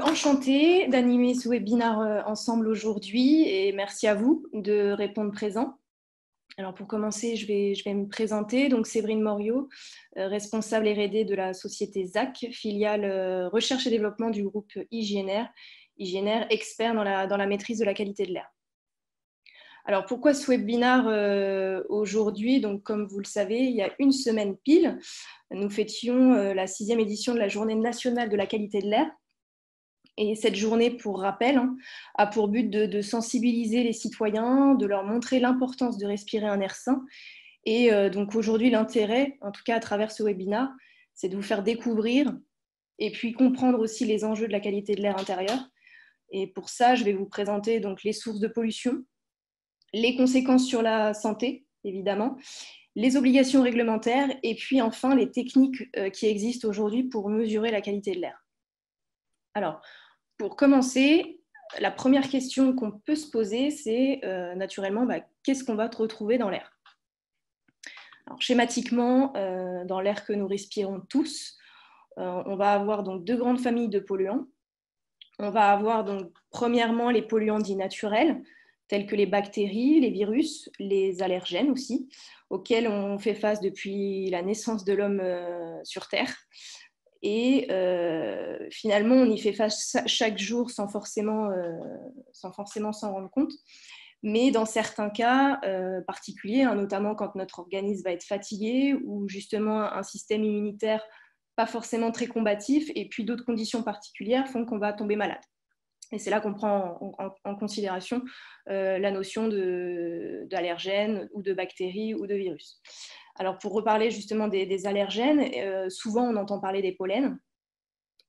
Enchantée d'animer ce webinaire ensemble aujourd'hui et merci à vous de répondre présent. Alors pour commencer, je vais me présenter. Donc Séverine Moriot, responsable R&D de la société ZAC, filiale recherche et développement du groupe IGNR, expert dans la maîtrise de la qualité de l'air. Alors pourquoi ce webinaire aujourd'hui? Donc comme vous le savez, il y a une semaine pile, nous fêtions la 6e édition de la Journée nationale de la qualité de l'air. Et cette journée, pour rappel, a pour but de sensibiliser les citoyens, de leur montrer l'importance de respirer un air sain. Et donc aujourd'hui, l'intérêt, en tout cas à travers ce webinaire, c'est de vous faire découvrir et puis comprendre aussi les enjeux de la qualité de l'air intérieur. Et pour ça, je vais vous présenter donc les sources de pollution, les conséquences sur la santé, évidemment, les obligations réglementaires et puis enfin les techniques qui existent aujourd'hui pour mesurer la qualité de l'air. Alors, pour commencer, la première question qu'on peut se poser, c'est naturellement, qu'est-ce qu'on va retrouver dans l'air? Alors, schématiquement, dans l'air que nous respirons tous, on va avoir donc deux grandes familles de polluants. On va avoir donc premièrement les polluants dits naturels, tels que les bactéries, les virus, les allergènes aussi, auxquels on fait face depuis la naissance de l'homme sur Terre. Et finalement, on y fait face chaque jour sans forcément s'en rendre compte. Mais dans certains cas particuliers, notamment quand notre organisme va être fatigué ou justement un système immunitaire pas forcément très combatif, et puis d'autres conditions particulières font qu'on va tomber malade. Et c'est là qu'on prend en considération la notion d'allergènes ou de bactéries ou de virus. Alors pour reparler justement des allergènes, souvent on entend parler des pollens.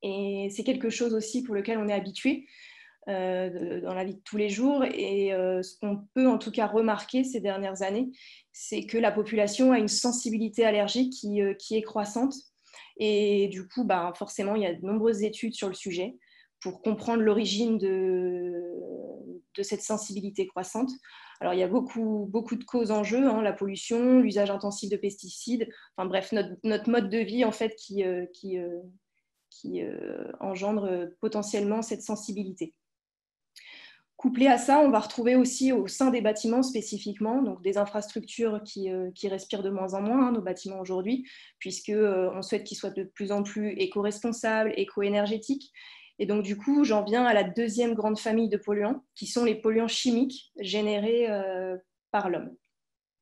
Et c'est quelque chose aussi pour lequel on est habitué dans la vie de tous les jours. Et ce qu'on peut en tout cas remarquer ces dernières années, c'est que la population a une sensibilité allergique qui est croissante. Et du coup, forcément, il y a de nombreuses études sur le sujet pour comprendre l'origine de cette sensibilité croissante. Alors, il y a beaucoup de causes en jeu, la pollution, l'usage intensif de pesticides, enfin bref, notre mode de vie en fait qui engendre potentiellement cette sensibilité. Couplé à ça, on va retrouver aussi au sein des bâtiments spécifiquement, donc des infrastructures qui respirent de moins en moins, nos bâtiments aujourd'hui, puisqu'on souhaite qu'ils soient de plus en plus éco-responsables, éco-énergétiques. Et donc du coup, j'en viens à la deuxième grande famille de polluants, qui sont les polluants chimiques générés par l'homme.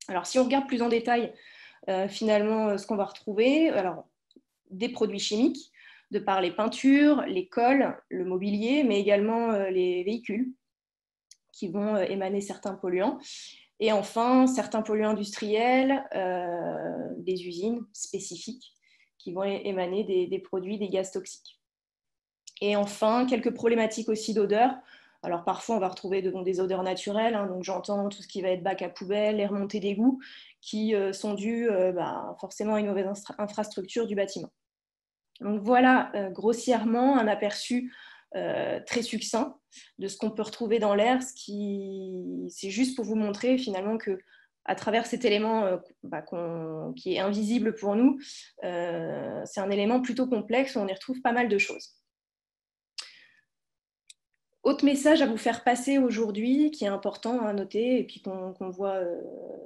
Alors si on regarde plus en détail, finalement, ce qu'on va retrouver, alors, des produits chimiques, de par les peintures, les cols, le mobilier, mais également les véhicules qui vont émaner certains polluants. Et enfin, certains polluants industriels, des usines spécifiques qui vont émaner des produits, des gaz toxiques. Et enfin, quelques problématiques aussi d'odeur. Alors parfois, on va retrouver des odeurs naturelles, donc j'entends tout ce qui va être bac à poubelle, les remontées d'égouts, qui sont dues forcément à une mauvaise infrastructure du bâtiment. Donc voilà grossièrement un aperçu très succinct de ce qu'on peut retrouver dans l'air. C'est juste pour vous montrer finalement que à travers cet élément qui est invisible pour nous, c'est un élément plutôt complexe où on y retrouve pas mal de choses. Autre message à vous faire passer aujourd'hui, qui est important à noter et puis qu'on voit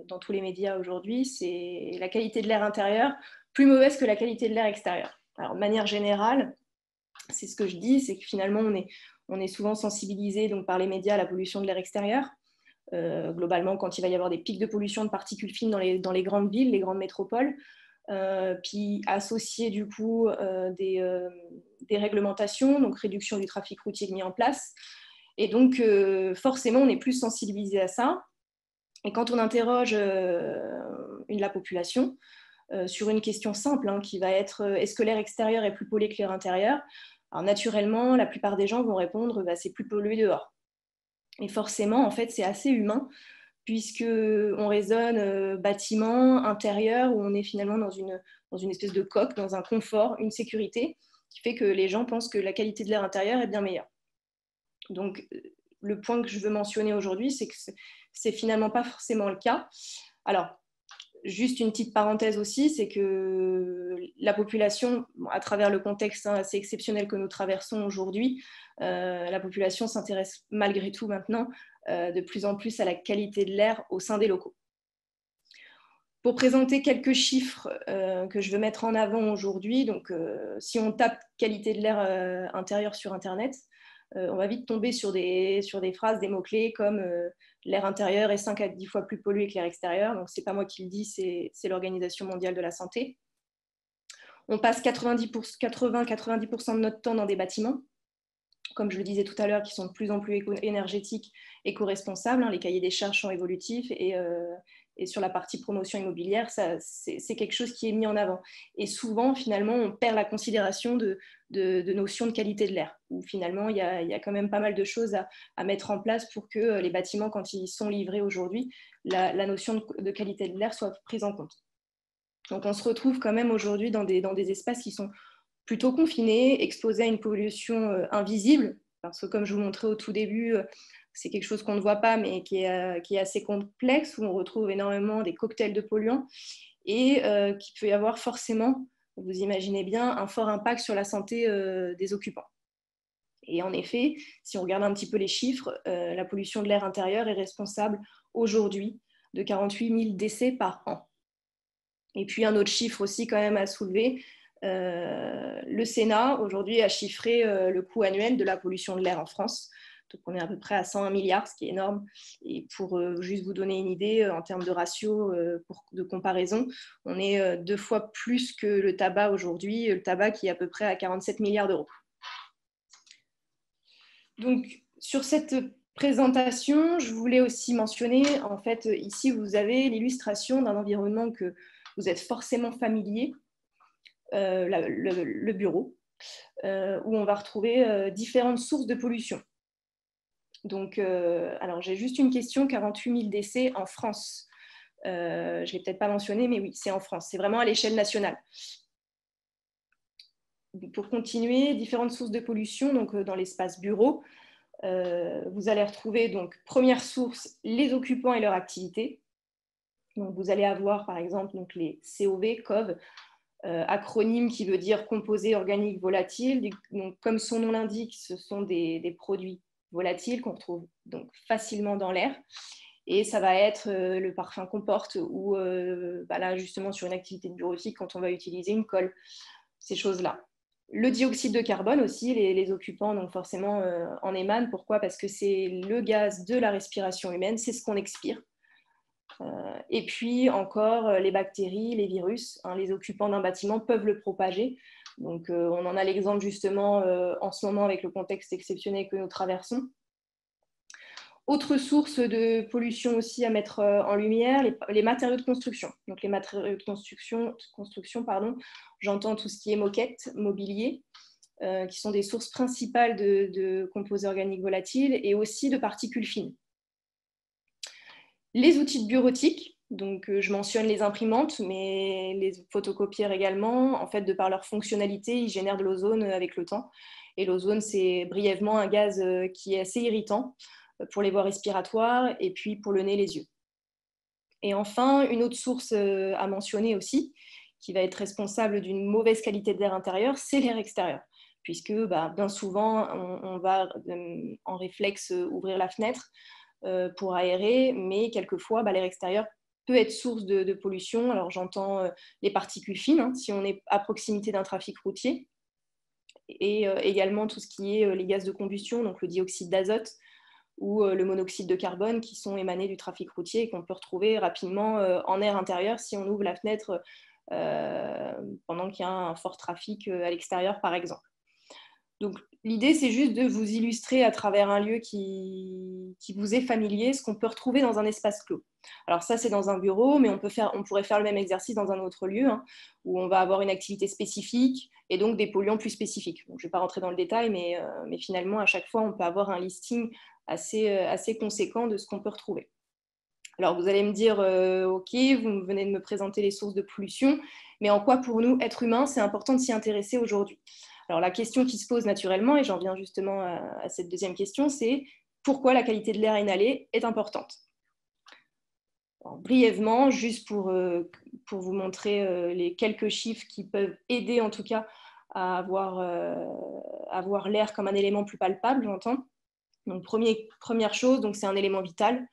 dans tous les médias aujourd'hui, c'est la qualité de l'air intérieur, plus mauvaise que la qualité de l'air extérieur. Alors, de manière générale, c'est ce que je dis, c'est que finalement, on est souvent sensibilisé donc, par les médias à la pollution de l'air extérieur. Globalement, quand il va y avoir des pics de pollution de particules fines dans les grandes villes, les grandes métropoles, puis associer du coup des réglementations, donc réduction du trafic routier mis en place. Et donc, forcément, on est plus sensibilisé à ça. Et quand on interroge la population, sur une question simple qui va être est-ce que l'air extérieur est plus pollué que l'air intérieur? Alors naturellement, la plupart des gens vont répondre c'est plus pollué dehors. Et forcément, en fait, c'est assez humain puisqu'on raisonne bâtiment intérieur où on est finalement dans une espèce de coque, dans un confort, une sécurité qui fait que les gens pensent que la qualité de l'air intérieur est bien meilleure. Donc, le point que je veux mentionner aujourd'hui, c'est que c'est finalement pas forcément le cas. Alors, Juste une petite parenthèse aussi, c'est que la population, à travers le contexte assez exceptionnel que nous traversons aujourd'hui, la population s'intéresse malgré tout maintenant de plus en plus à la qualité de l'air au sein des locaux. Pour présenter quelques chiffres que je veux mettre en avant aujourd'hui, donc si on tape qualité de l'air intérieur sur Internet, on va vite tomber sur des phrases, des mots-clés comme l'air intérieur est 5 à 10 fois plus pollué que l'air extérieur. Donc, ce n'est pas moi qui le dis, c'est l'Organisation mondiale de la santé. On passe 80-90% de notre temps dans des bâtiments, comme je le disais tout à l'heure, qui sont de plus en plus énergétiques, éco-responsables. Les cahiers des charges sont évolutifs et sur la partie promotion immobilière, c'est quelque chose qui est mis en avant. Et souvent, finalement, on perd la considération de notions de qualité de l'air, où finalement, il y a quand même pas mal de choses à mettre en place pour que les bâtiments, quand ils sont livrés aujourd'hui, la notion de qualité de l'air soit prise en compte. Donc, on se retrouve quand même aujourd'hui dans des espaces qui sont plutôt confinés, exposés à une pollution invisible, parce que comme je vous montrais au tout début, c'est quelque chose qu'on ne voit pas, mais qui est assez complexe, où on retrouve énormément des cocktails de polluants et qui peut y avoir forcément, vous imaginez bien, un fort impact sur la santé des occupants. Et en effet, si on regarde un petit peu les chiffres, la pollution de l'air intérieur est responsable aujourd'hui de 48 000 décès par an. Et puis un autre chiffre aussi quand même à soulever, le Sénat aujourd'hui a chiffré le coût annuel de la pollution de l'air en France. Donc on est à peu près à 101 milliards, ce qui est énorme. Et pour juste vous donner une idée, en termes de ratio de comparaison, on est 2 fois plus que le tabac aujourd'hui, le tabac qui est à peu près à 47 milliards d'euros. Donc sur cette présentation, je voulais aussi mentionner, en fait, ici vous avez l'illustration d'un environnement que vous êtes forcément familier, le bureau, où on va retrouver différentes sources de pollution. Donc, alors j'ai juste une question, 48 000 décès en France. Je ne l'ai peut-être pas mentionné, mais oui, c'est en France. C'est vraiment à l'échelle nationale. Pour continuer, différentes sources de pollution, donc dans l'espace bureau, vous allez retrouver, donc, première source, les occupants et leur activité. Donc, vous allez avoir, par exemple, donc, les COV, COV, acronyme qui veut dire composés organiques volatiles. Donc, comme son nom l'indique, ce sont des produits volatiles qu'on retrouve donc facilement dans l'air. Et ça va être le parfum qu'on porte ou là, justement, sur une activité de bureautique, quand on va utiliser une colle, ces choses-là. Le dioxyde de carbone aussi, les occupants, donc forcément, en émanent. Pourquoi ? Parce que c'est le gaz de la respiration humaine, c'est ce qu'on expire. Et puis encore les bactéries, les virus, les occupants d'un bâtiment peuvent le propager. Donc on en a l'exemple justement en ce moment avec le contexte exceptionnel que nous traversons. Autre source de pollution aussi à mettre en lumière, les matériaux de construction. Donc les matériaux de construction pardon, j'entends tout ce qui est moquette, mobilier, qui sont des sources principales de composés organiques volatiles et aussi de particules fines. Les outils de bureautique, donc je mentionne les imprimantes, mais les photocopieurs également. En fait, de par leur fonctionnalité, ils génèrent de l'ozone avec le temps. Et l'ozone, c'est brièvement un gaz qui est assez irritant pour les voies respiratoires et puis pour le nez, les yeux. Et enfin, une autre source à mentionner aussi, qui va être responsable d'une mauvaise qualité de l'air intérieur, c'est l'air extérieur. Puisque bien souvent, on va en réflexe ouvrir la fenêtre pour aérer, mais quelquefois, l'air extérieur peut être source de pollution. Alors j'entends les particules fines, si on est à proximité d'un trafic routier, et également tout ce qui est les gaz de combustion, donc le dioxyde d'azote ou le monoxyde de carbone qui sont émanés du trafic routier et qu'on peut retrouver rapidement en air intérieur si on ouvre la fenêtre pendant qu'il y a un fort trafic à l'extérieur, par exemple. Donc, l'idée, c'est juste de vous illustrer à travers un lieu qui vous est familier, ce qu'on peut retrouver dans un espace clos. Alors ça, c'est dans un bureau, mais on pourrait faire le même exercice dans un autre lieu, où on va avoir une activité spécifique et donc des polluants plus spécifiques. Donc, je ne vais pas rentrer dans le détail, mais finalement, à chaque fois, on peut avoir un listing assez conséquent de ce qu'on peut retrouver. Alors, vous allez me dire, OK, vous venez de me présenter les sources de pollution, mais en quoi, pour nous, êtres humains, c'est important de s'y intéresser aujourd'hui ? Alors, la question qui se pose naturellement, et j'en viens justement à cette deuxième question, c'est pourquoi la qualité de l'air inhalé est importante. Alors, brièvement, juste pour vous montrer les quelques chiffres qui peuvent aider en tout cas à avoir l'air comme un élément plus palpable, j'entends. Donc, première chose, c'est un élément vital.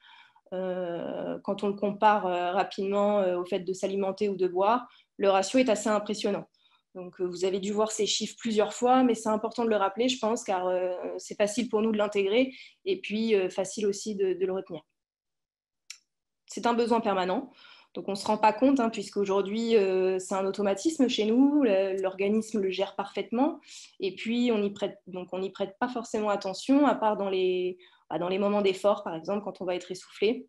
Quand on le compare rapidement au fait de s'alimenter ou de boire, le ratio est assez impressionnant. Donc, vous avez dû voir ces chiffres plusieurs fois, mais c'est important de le rappeler, je pense, car c'est facile pour nous de l'intégrer et puis facile aussi de le retenir. C'est un besoin permanent, donc on ne se rend pas compte, puisqu'aujourd'hui, c'est un automatisme chez nous, l'organisme le gère parfaitement, et puis on n'y prête pas forcément attention, à part dans les moments d'effort, par exemple, quand on va être essoufflé.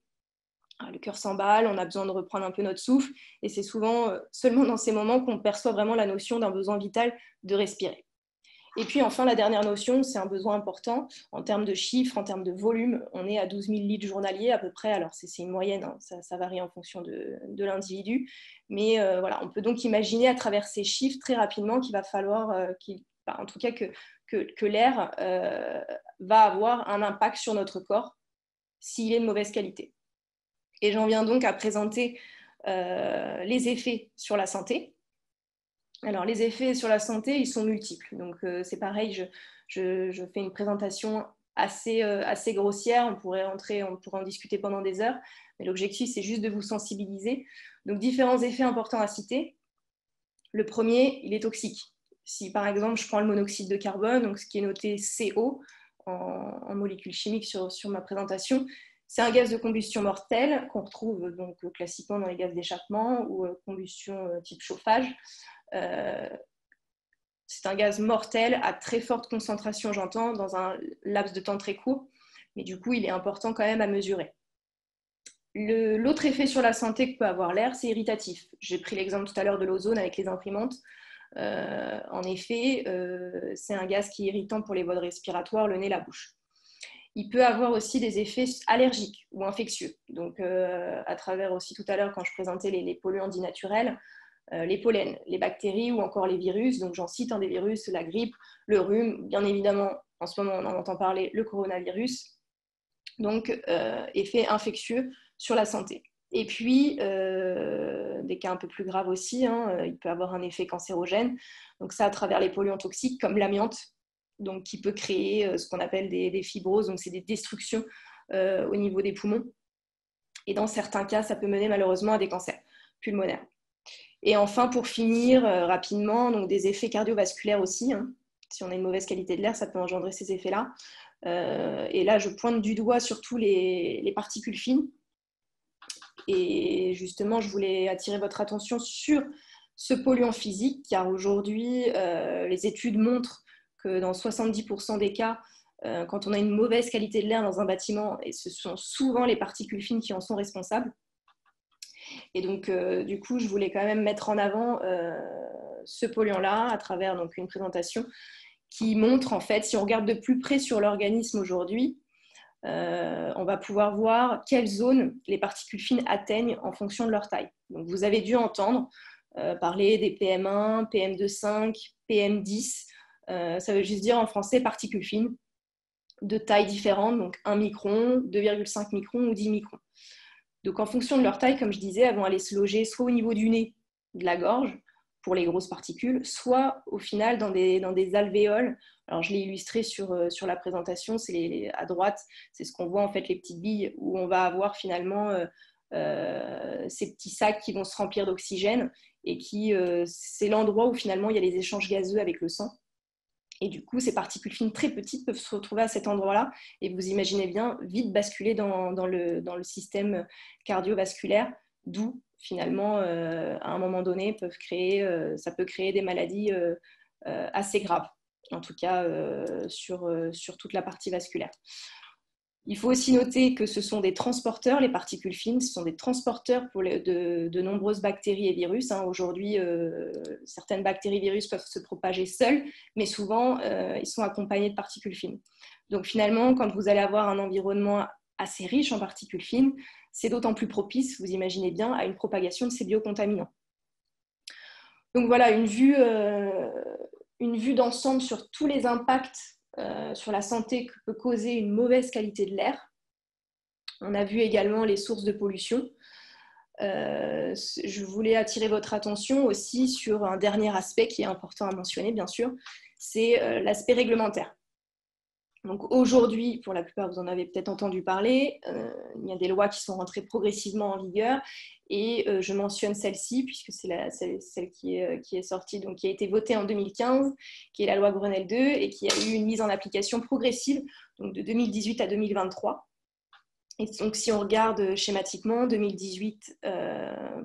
Le cœur s'emballe, on a besoin de reprendre un peu notre souffle, et c'est souvent seulement dans ces moments qu'on perçoit vraiment la notion d'un besoin vital de respirer. Et puis enfin, la dernière notion, c'est un besoin important en termes de chiffres, en termes de volume. On est à 12 000 litres journaliers à peu près. Alors c'est une moyenne, ça varie en fonction de l'individu. Mais voilà, on peut donc imaginer à travers ces chiffres très rapidement qu'il va falloir, en tout cas que l'air va avoir un impact sur notre corps s'il est de mauvaise qualité. Et j'en viens donc à présenter les effets sur la santé. Alors, les effets sur la santé, ils sont multiples. Donc, c'est pareil, je fais une présentation assez grossière. On pourrait en discuter pendant des heures. Mais l'objectif, c'est juste de vous sensibiliser. Donc, différents effets importants à citer. Le premier, il est toxique. Si, par exemple, je prends le monoxyde de carbone, donc ce qui est noté CO en molécules chimiques sur ma présentation, c'est un gaz de combustion mortel qu'on retrouve donc classiquement dans les gaz d'échappement ou combustion type chauffage. C'est un gaz mortel à très forte concentration, j'entends, dans un laps de temps très court, mais du coup, il est important quand même à mesurer. L'autre effet sur la santé que peut avoir l'air, c'est irritatif. J'ai pris l'exemple tout à l'heure de l'ozone avec les imprimantes. En effet, c'est un gaz qui est irritant pour les voies respiratoires, le nez, la bouche. Il peut avoir aussi des effets allergiques ou infectieux. Donc, à travers aussi tout à l'heure, quand je présentais les polluants dits naturels, les pollens, les bactéries ou encore les virus. Donc, j'en cite des virus, la grippe, le rhume, bien évidemment, en ce moment, on en entend parler, le coronavirus. Donc, effet infectieux sur la santé. Et puis, des cas un peu plus graves aussi, il peut avoir un effet cancérogène. Donc, ça, à travers les polluants toxiques comme l'amiante, donc qui peut créer ce qu'on appelle des fibroses, donc c'est des destructions au niveau des poumons. Et dans certains cas, ça peut mener malheureusement à des cancers pulmonaires. Et enfin, pour finir rapidement, donc des effets cardiovasculaires aussi. Si on a une mauvaise qualité de l'air, ça peut engendrer ces effets-là. Et là, je pointe du doigt surtout les particules fines. Et justement, je voulais attirer votre attention sur ce polluant physique, car aujourd'hui, les études montrent que dans 70% des cas, quand on a une mauvaise qualité de l'air dans un bâtiment, et ce sont souvent les particules fines qui en sont responsables. Et donc, du coup, je voulais quand même mettre en avant ce polluant-là à travers donc, une présentation qui montre, en fait, si on regarde de plus près sur l'organisme aujourd'hui, on va pouvoir voir quelles zones les particules fines atteignent en fonction de leur taille. Donc, vous avez dû entendre parler des PM1, PM2,5, PM10. Ça veut juste dire en français particules fines de tailles différentes, donc 1 micron, 2,5 microns ou 10 microns. Donc, en fonction de leur taille, comme je disais, elles vont aller se loger soit au niveau du nez, de la gorge, pour les grosses particules, soit au final dans des alvéoles. Alors, je l'ai illustré sur la présentation, à droite, c'est ce qu'on voit en fait, les petites billes, où on va avoir finalement ces petits sacs qui vont se remplir d'oxygène et c'est l'endroit où finalement il y a les échanges gazeux avec le sang. Et du coup, ces particules fines très petites peuvent se retrouver à cet endroit-là et vous imaginez bien vite basculer dans le système cardiovasculaire, d'où finalement, à un moment donné, ça peut créer des maladies assez graves, en tout cas sur toute la partie vasculaire. Il faut aussi noter que ce sont des transporteurs, les particules fines, ce sont des transporteurs pour de nombreuses bactéries et virus. Aujourd'hui, certaines bactéries et virus peuvent se propager seuls, mais souvent, ils sont accompagnés de particules fines. Donc finalement, quand vous allez avoir un environnement assez riche en particules fines, c'est d'autant plus propice, vous imaginez bien, à une propagation de ces biocontaminants. Donc voilà, une vue d'ensemble sur tous les impacts sur la santé que peut causer une mauvaise qualité de l'air. On a vu également les sources de pollution. je voulais attirer votre attention aussi sur un dernier aspect qui est important à mentionner, bien sûr, c'est l'aspect réglementaire. Donc aujourd'hui, pour la plupart, vous en avez peut-être entendu parler, il y a des lois qui sont rentrées progressivement en vigueur et je mentionne celle-ci puisque c'est celle qui est sortie, donc qui a été votée en 2015, qui est la loi Grenelle 2 et qui a eu une mise en application progressive donc de 2018 à 2023. Et donc si on regarde schématiquement, 2018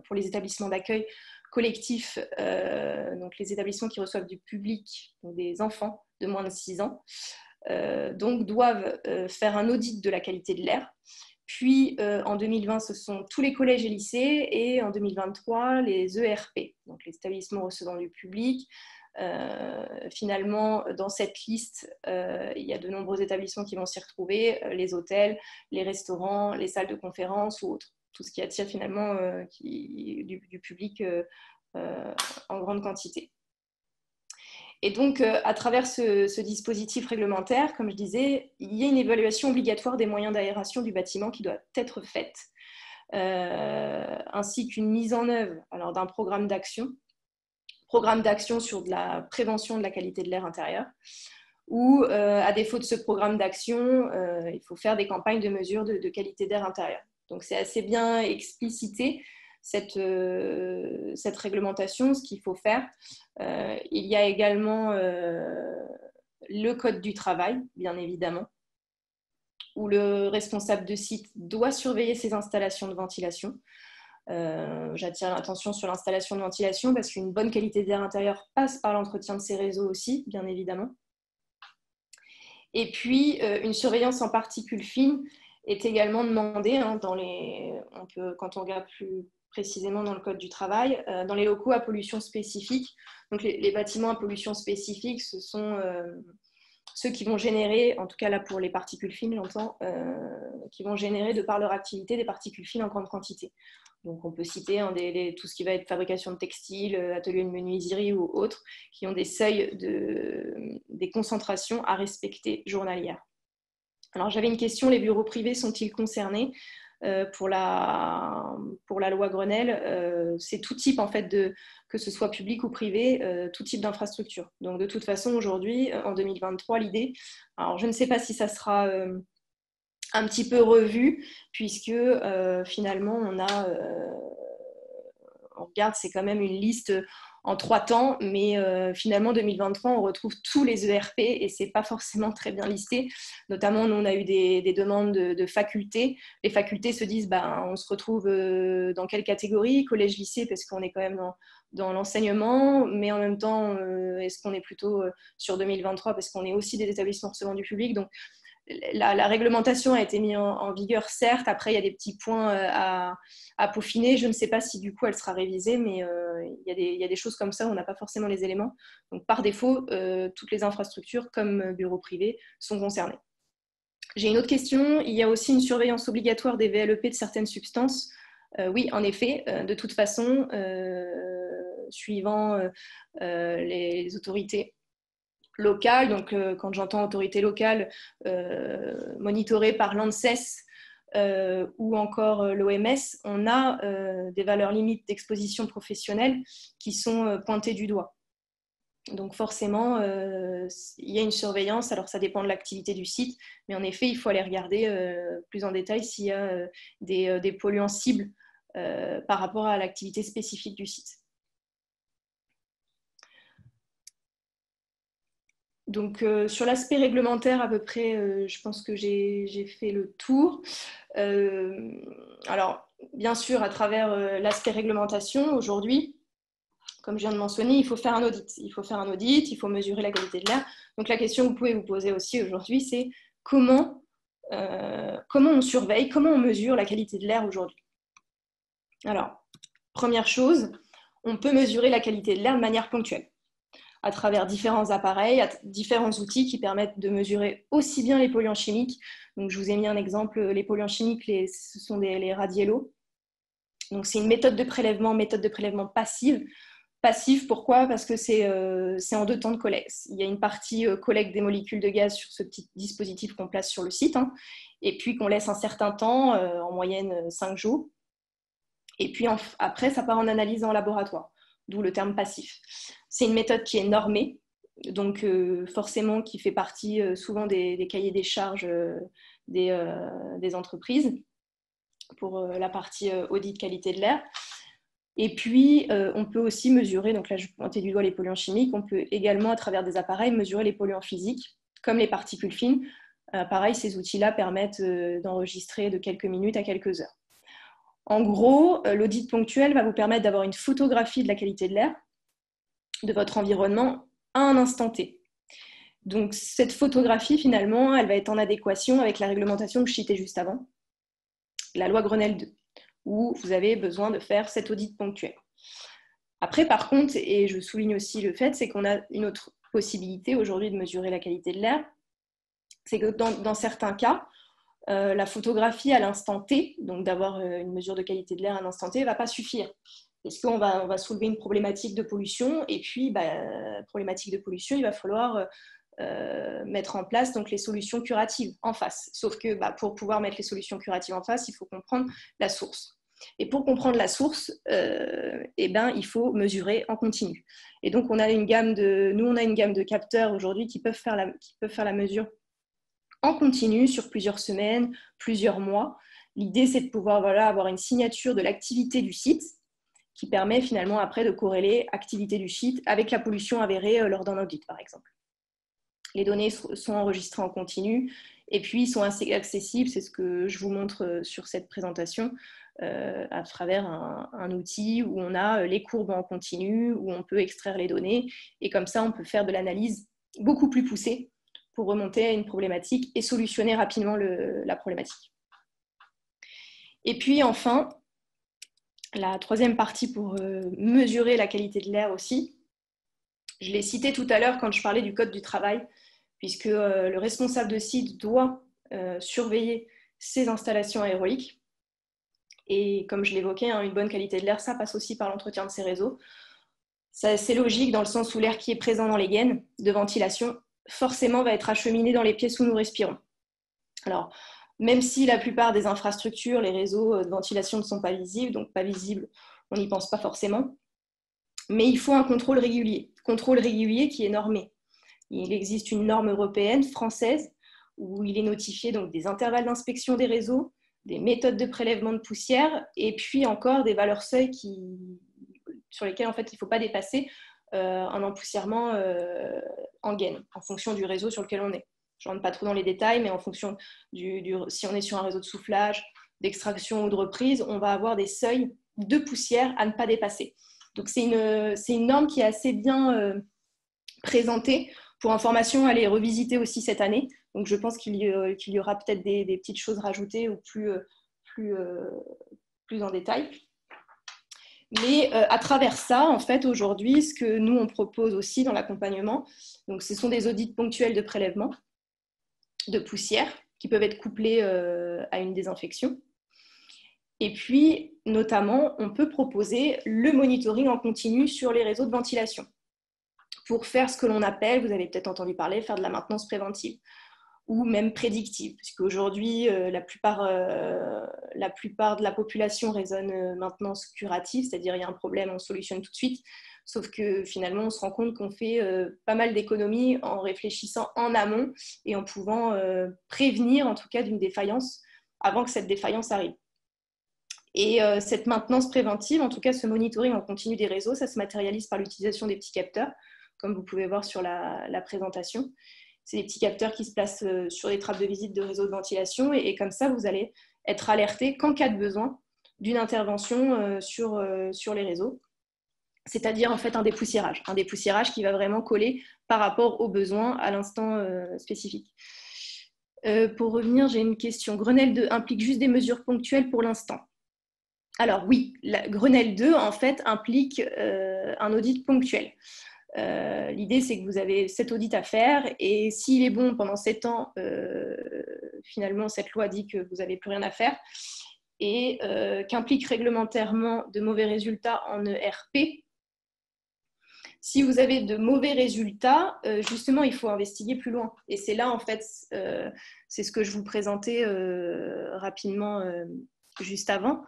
pour les établissements d'accueil collectif, donc les établissements qui reçoivent du public, donc des enfants de moins de 6 ans, donc doivent faire un audit de la qualité de l'air. Puis en 2020, ce sont tous les collèges et lycées, et en 2023, les ERP, donc les établissements recevant du public. Finalement, dans cette liste, il y a de nombreux établissements qui vont s'y retrouver, les hôtels, les restaurants, les salles de conférence ou autres. Tout ce qui attire finalement du public en grande quantité. Et donc, à travers ce dispositif réglementaire, comme je disais, il y a une évaluation obligatoire des moyens d'aération du bâtiment qui doit être faite, ainsi qu'une mise en œuvre d'un programme d'action sur de la prévention de la qualité de l'air intérieur, ou à défaut de ce programme d'action, il faut faire des campagnes de mesure de qualité d'air intérieur. Donc, c'est assez bien explicité cette réglementation, ce qu'il faut faire. Il y a également le code du travail, bien évidemment, où le responsable de site doit surveiller ses installations de ventilation. J'attire l'attention sur l'installation de ventilation parce qu'une bonne qualité d'air intérieur passe par l'entretien de ces réseaux aussi, bien évidemment. Et puis, une surveillance en particules fines est également demandée quand on regarde plus précisément dans le code du travail, dans les locaux à pollution spécifique. Donc les bâtiments à pollution spécifique, ce sont ceux qui vont générer, en tout cas là pour les particules fines, j'entends, qui vont générer de par leur activité des particules fines en grande quantité. Donc on peut citer tout ce qui va être fabrication de textiles, ateliers de menuiserie ou autres, qui ont des seuils des concentrations à respecter journalières. Alors j'avais une question, les bureaux privés sont-ils concernés pour la loi Grenelle? C'est tout type en fait, que ce soit public ou privé, tout type d'infrastructure. Donc de toute façon aujourd'hui, en 2023, l'idée, alors je ne sais pas si ça sera un petit peu revu, puisque finalement on regarde, c'est quand même une liste en 3 temps, mais finalement 2023 on retrouve tous les ERP et c'est pas forcément très bien listé. Notamment nous on a eu des demandes de facultés. Les facultés se disent on se retrouve dans quelle catégorie, collège, lycée, parce qu'on est quand même dans l'enseignement, mais en même temps est-ce qu'on est plutôt sur 2023 parce qu'on est aussi des établissements recevant du public. Donc la réglementation a été mise en vigueur, certes. Après, il y a des petits points à peaufiner. Je ne sais pas si du coup elle sera révisée, mais il y a des choses comme ça où on n'a pas forcément les éléments. Donc par défaut, toutes les infrastructures comme bureaux privés sont concernées. J'ai une autre question. Il y a aussi une surveillance obligatoire des VLEP de certaines substances. Oui, en effet, de toute façon, suivant les autorités locales, donc quand j'entends autorité locale, monitorée par l'ANSES ou encore l'OMS, on a des valeurs limites d'exposition professionnelle qui sont pointées du doigt. Donc forcément, il y a une surveillance, alors ça dépend de l'activité du site, mais en effet, il faut aller regarder plus en détail s'il y a des polluants cibles par rapport à l'activité spécifique du site. Donc, sur l'aspect réglementaire, à peu près, je pense que j'ai fait le tour. Alors, bien sûr, à travers l'aspect réglementation, aujourd'hui, comme je viens de mentionner, il faut faire un audit. Il faut faire un audit, il faut mesurer la qualité de l'air. Donc, la question que vous pouvez vous poser aussi aujourd'hui, c'est comment on surveille, comment on mesure la qualité de l'air aujourd'hui? Alors, première chose, on peut mesurer la qualité de l'air de manière ponctuelle, à travers différents appareils, différents outils qui permettent de mesurer aussi bien les polluants chimiques. Donc, je vous ai mis un exemple, les polluants chimiques, ce sont les radiélos. Donc, c'est une méthode de prélèvement passive. Passive, pourquoi? Parce que c'est en 2 temps de collecte. Il y a une partie collecte des molécules de gaz sur ce petit dispositif qu'on place sur le site, et puis qu'on laisse un certain temps, en moyenne 5 jours. Et puis après, ça part en analyse en laboratoire, d'où le terme passif. C'est une méthode qui est normée, donc forcément qui fait partie souvent des cahiers des charges des entreprises pour la partie audit qualité de l'air. Et puis, on peut aussi mesurer, donc là je pointais du doigt les polluants chimiques, on peut également à travers des appareils mesurer les polluants physiques, comme les particules fines. Pareil, ces outils-là permettent d'enregistrer de quelques minutes à quelques heures. En gros, l'audit ponctuel va vous permettre d'avoir une photographie de la qualité de l'air, de votre environnement, à un instant T. Donc, cette photographie, finalement, elle va être en adéquation avec la réglementation que je citais juste avant, la loi Grenelle 2, où vous avez besoin de faire cet audit ponctuel. Après, par contre, et je souligne aussi le fait, c'est qu'on a une autre possibilité aujourd'hui de mesurer la qualité de l'air, c'est que dans certains cas, la photographie à l'instant T, donc d'avoir une mesure de qualité de l'air à l'instant T, ne va pas suffire. Parce qu'on va soulever une problématique de pollution, et puis, problématique de pollution, il va falloir mettre en place donc, les solutions curatives en face. Sauf que pour pouvoir mettre les solutions curatives en face, il faut comprendre la source. Et pour comprendre la source, il faut mesurer en continu. Et donc, on a une gamme de capteurs aujourd'hui qui peuvent faire la mesure en continu sur plusieurs semaines, plusieurs mois. L'idée, c'est de pouvoir avoir une signature de l'activité du site qui permet finalement après de corréler activité du site avec la pollution avérée lors d'un audit, par exemple. Les données sont enregistrées en continu et puis sont assez accessibles, c'est ce que je vous montre sur cette présentation, à travers un outil où on a les courbes en continu, où on peut extraire les données et comme ça, on peut faire de l'analyse beaucoup plus poussée pour remonter à une problématique et solutionner rapidement la problématique. Et puis enfin, la troisième partie pour mesurer la qualité de l'air aussi, je l'ai cité tout à l'heure quand je parlais du code du travail, puisque le responsable de site doit surveiller ses installations aéroliques. Et comme je l'évoquais, une bonne qualité de l'air, ça passe aussi par l'entretien de ces réseaux. C'est logique dans le sens où l'air qui est présent dans les gaines de ventilation forcément va être acheminé dans les pièces où nous respirons. Alors, même si la plupart des infrastructures, les réseaux de ventilation ne sont pas visibles, donc pas visibles, on n'y pense pas forcément, mais il faut un contrôle régulier qui est normé. Il existe une norme européenne, française, où il est notifié donc, des intervalles d'inspection des réseaux, des méthodes de prélèvement de poussière, et puis encore des valeurs seuil sur lesquelles en fait, il ne faut pas dépasser un empoussièrement en gaine, en fonction du réseau sur lequel on est. Je ne rentre pas trop dans les détails, mais en fonction si on est sur un réseau de soufflage, d'extraction ou de reprise, on va avoir des seuils de poussière à ne pas dépasser. Donc c'est une norme qui est assez bien présentée. Pour information, elle est revisitée aussi cette année. Donc je pense qu'il y aura peut-être des petites choses rajoutées ou plus en détail. Mais à travers ça, en fait, aujourd'hui, ce que nous, on propose aussi dans l'accompagnement, donc ce sont des audits ponctuels de prélèvement de poussière qui peuvent être couplés à une désinfection. Et puis, notamment, on peut proposer le monitoring en continu sur les réseaux de ventilation pour faire ce que l'on appelle, vous avez peut-être entendu parler, faire de la maintenance préventive ou même prédictive, puisqu'aujourd'hui, la plupart de la population raisonne maintenance curative, c'est-à-dire il y a un problème, on solutionne tout de suite, sauf que finalement, on se rend compte qu'on fait pas mal d'économies en réfléchissant en amont et en pouvant prévenir, en tout cas, d'une défaillance avant que cette défaillance arrive. Et cette maintenance préventive, en tout cas ce monitoring en continu des réseaux, ça se matérialise par l'utilisation des petits capteurs, comme vous pouvez voir sur la présentation. C'est des petits capteurs qui se placent sur les trappes de visite de réseaux de ventilation et comme ça, vous allez être alerté qu'en cas de besoin d'une intervention sur les réseaux, c'est-à-dire en fait un dépoussiérage qui va vraiment coller par rapport aux besoins à l'instant spécifique. Pour revenir, j'ai une question. Grenelle 2 implique juste des mesures ponctuelles pour l'instant. Alors oui, la Grenelle 2 en fait implique un audit ponctuel. L'idée, c'est que vous avez 7 audits à faire et s'il est bon pendant 7 ans, finalement, cette loi dit que vous n'avez plus rien à faire et qu'implique réglementairement de mauvais résultats en ERP. Si vous avez de mauvais résultats, justement, il faut investiguer plus loin. Et c'est là, en fait, c'est ce que je vous présentais rapidement juste avant.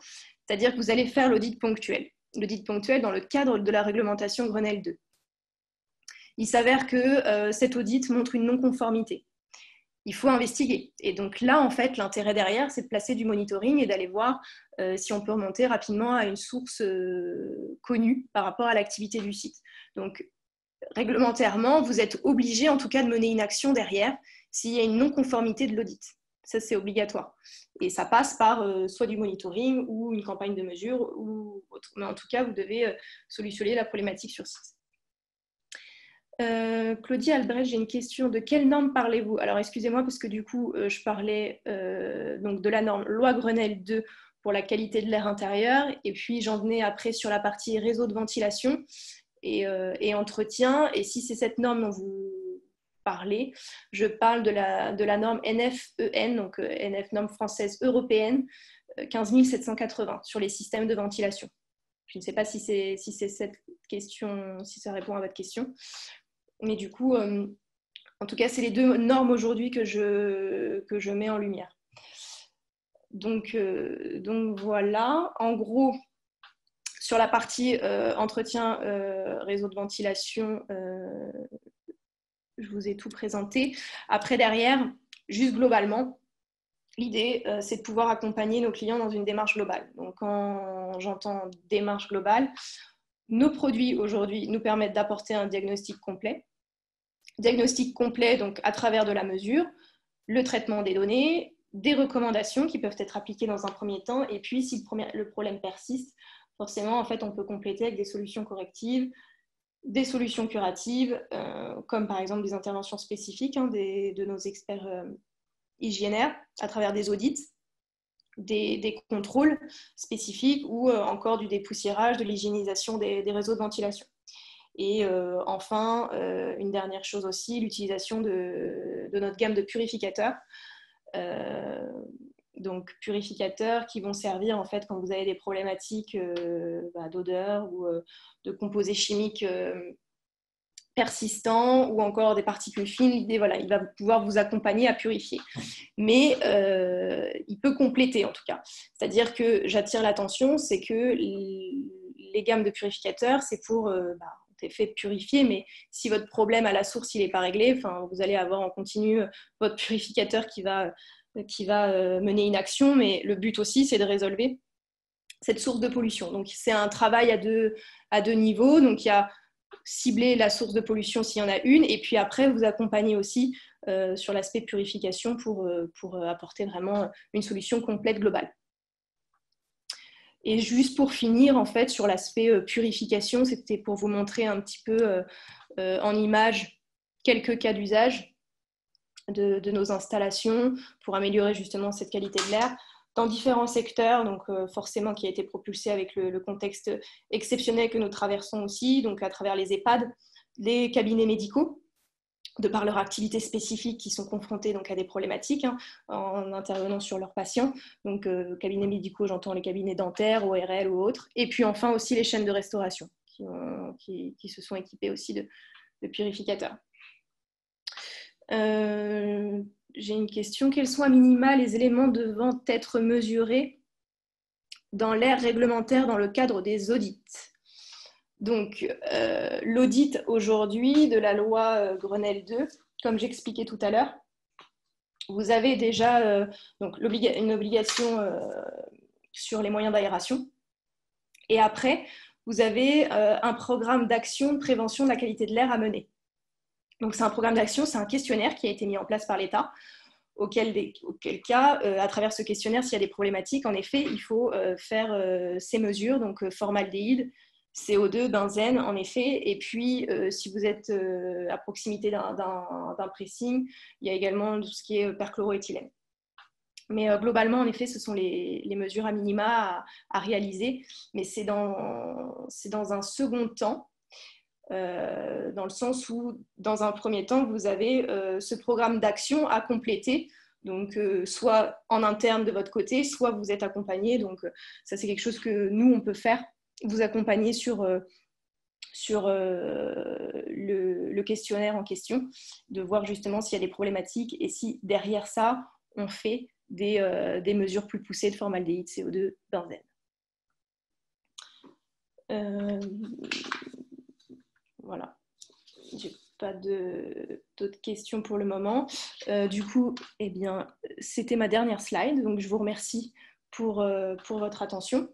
C'est-à-dire que vous allez faire l'audit ponctuel dans le cadre de la réglementation Grenelle 2. Il s'avère que cet audit montre une non-conformité. Il faut investiguer. Et donc là, en fait, l'intérêt derrière, c'est de placer du monitoring et d'aller voir si on peut remonter rapidement à une source connue par rapport à l'activité du site. Donc, réglementairement, vous êtes obligé en tout cas de mener une action derrière s'il y a une non-conformité de l'audit. Ça, c'est obligatoire. Et ça passe par soit du monitoring ou une campagne de mesure ou autre. Mais en tout cas, vous devez solutionner la problématique sur site. Claudie Albrecht, j'ai une question. De quelle norme parlez-vous? Alors, excusez-moi, parce que du coup, je parlais donc de la norme loi Grenelle 2 pour la qualité de l'air intérieur, et puis j'en venais après sur la partie réseau de ventilation et entretien. Et si c'est cette norme dont vous parlez, je parle de la norme NFEN, donc NF, norme française européenne, 15 780, sur les systèmes de ventilation. Je ne sais pas si c'est cette question, si ça répond à votre question. Mais du coup, en tout cas, c'est les deux normes aujourd'hui que je mets en lumière. Donc voilà, en gros, sur la partie entretien, réseau de ventilation, je vous ai tout présenté. Après, derrière, juste globalement, l'idée, c'est de pouvoir accompagner nos clients dans une démarche globale. Donc, quand j'entends démarche globale, nos produits aujourd'hui nous permettent d'apporter un diagnostic complet. Diagnostic complet, donc à travers de la mesure, le traitement des données, des recommandations qui peuvent être appliquées dans un premier temps, et puis si le problème persiste, forcément, en fait, on peut compléter avec des solutions correctives, des solutions curatives, comme par exemple des interventions spécifiques de nos experts hygiénaires à travers des audits, des contrôles spécifiques ou encore du dépoussiérage, de l'hygiénisation des réseaux de ventilation. Et enfin, une dernière chose aussi, l'utilisation de notre gamme de purificateurs. Donc purificateurs qui vont servir en fait quand vous avez des problématiques d'odeur ou de composés chimiques persistants ou encore des particules fines. L'idée, voilà, il va pouvoir vous accompagner à purifier. Mais il peut compléter en tout cas. C'est-à-dire que j'attire l'attention, c'est que les gammes de purificateurs, c'est pour fait de purifier, mais si votre problème à la source il n'est pas réglé, vous allez avoir en continu votre purificateur qui va mener une action, mais le but aussi c'est de résolver cette source de pollution. Donc c'est un travail à deux niveaux. Donc il y a cibler la source de pollution s'il y en a une, et puis après vous accompagner aussi sur l'aspect purification pour apporter vraiment une solution complète globale. Et juste pour finir, en fait, sur l'aspect purification, c'était pour vous montrer un petit peu en image quelques cas d'usage de nos installations pour améliorer justement cette qualité de l'air dans différents secteurs, donc forcément qui a été propulsé avec le contexte exceptionnel que nous traversons aussi, donc à travers les EHPAD, les cabinets médicaux, de par leur activité spécifique qui sont confrontés donc à des problématiques en intervenant sur leurs patients. Donc cabinets médicaux, j'entends les cabinets dentaires, ORL ou autres. Et puis enfin aussi les chaînes de restauration qui se sont équipées aussi de purificateurs. J'ai une question. Quels sont à minima les éléments devant être mesurés dans l'air réglementaire dans le cadre des audits? Donc, l'audit aujourd'hui de la loi Grenelle 2, comme j'expliquais tout à l'heure, vous avez déjà donc une obligation sur les moyens d'aération. Et après, vous avez un programme d'action de prévention de la qualité de l'air à mener. Donc, c'est un programme d'action, c'est un questionnaire qui a été mis en place par l'État, auquel cas, à travers ce questionnaire, s'il y a des problématiques, en effet, il faut faire ces mesures, donc formaldéhyde, CO2, benzène, en effet. Et puis, si vous êtes à proximité d'un pressing, il y a également tout ce qui est perchloroéthylène. Mais globalement, en effet, ce sont les mesures à minima à réaliser. Mais c'est dans un second temps, dans le sens où, dans un premier temps, vous avez ce programme d'action à compléter. Donc, soit en interne de votre côté, soit vous êtes accompagné. Donc, ça, c'est quelque chose que nous, on peut faire, vous accompagner sur le questionnaire en question, de voir justement s'il y a des problématiques et si derrière ça, on fait des mesures plus poussées de formaldéhyde, CO2, benzène. Voilà, j'ai pas d'autres questions pour le moment. Du coup, eh bien, c'était ma dernière slide, donc je vous remercie pour votre attention.